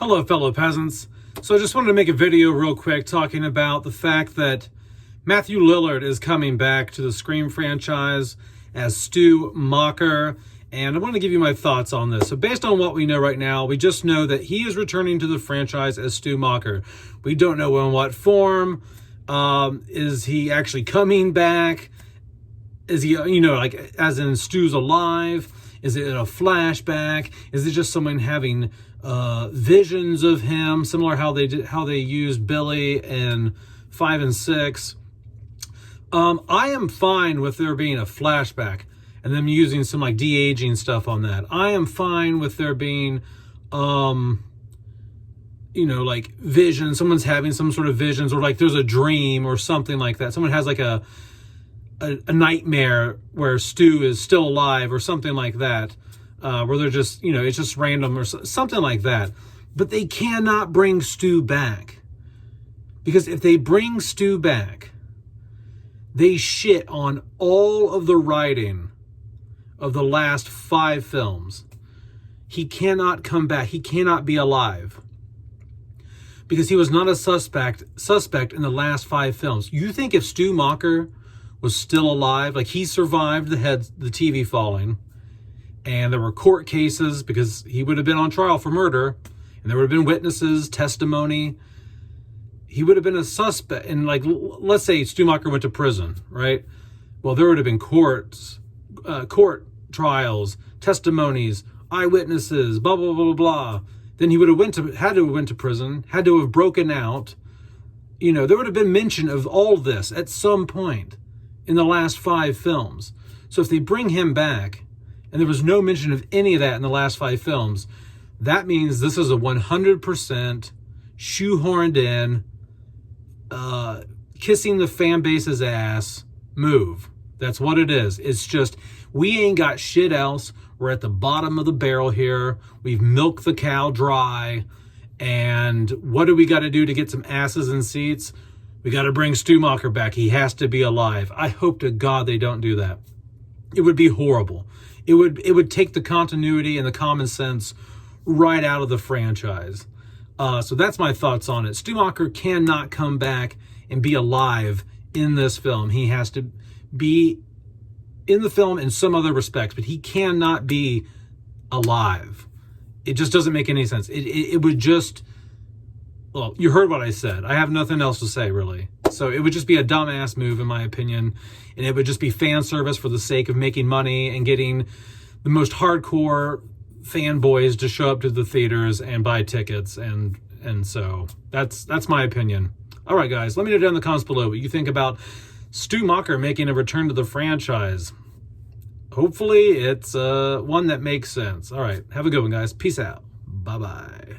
Hello, fellow peasants. So I just wanted to make a video real quick talking about the fact that Matthew Lillard is coming back to the Scream franchise as Stu Macher, and I want to give you my thoughts on this. So based on what we know right now, we just know that he is returning to the franchise as Stu Macher. We don't know in what form. Is he actually coming back? Is he, like as in Stu's alive? Is it a flashback? Is it just someone having visions of him, similar how they used Billy in 5 and 6? I am fine with there being a flashback and them using some like de-aging stuff on that. I am fine with there being like vision. Someone's having some sort of visions, or like there's a dream or something like that. Someone has like a nightmare where Stu is still alive or something like that, where they're just, it's just random or something like that. But they cannot bring Stu back, because if they bring Stu back, they shit on all of the writing of the last 5 films. He cannot come back. He cannot be alive, because he was not a suspect in the last 5 films. You think if Stu Macher was still alive, like he survived the TV falling, and there were court cases because he would have been on trial for murder, and there would have been witnesses, testimony. He would have been a suspect. And like, let's say Stu Macher went to prison, right? Well, there would have been court trials, testimonies, eyewitnesses, blah, blah, blah, blah. Then he would have had to have went to prison, had to have broken out. There would have been mention of all this at some point in the last 5 films. So if they bring him back and there was no mention of any of that in the last 5 films, that means this is a 100% shoehorned in, kissing the fan base's ass move. That's what it is. It's just, we ain't got shit else. We're at the bottom of the barrel here. We've milked the cow dry. And what do we got to do to get some asses in seats? We got to bring Stu Macher back. He has to be alive. I hope to God they don't do that. It would be horrible. It would take the continuity and the common sense right out of the franchise. So that's my thoughts on it. Stu Macher cannot come back and be alive in this film. He has to be in the film in some other respects, but he cannot be alive. It just doesn't make any sense. It would just... Well, you heard what I said. I have nothing else to say, really. So it would just be a dumbass move, in my opinion. And it would just be fan service for the sake of making money and getting the most hardcore fanboys to show up to the theaters and buy tickets. And so that's my opinion. All right, guys, let me know down in the comments below what you think about Stu Macher making a return to the franchise. Hopefully it's one that makes sense. All right, have a good one, guys. Peace out. Bye-bye.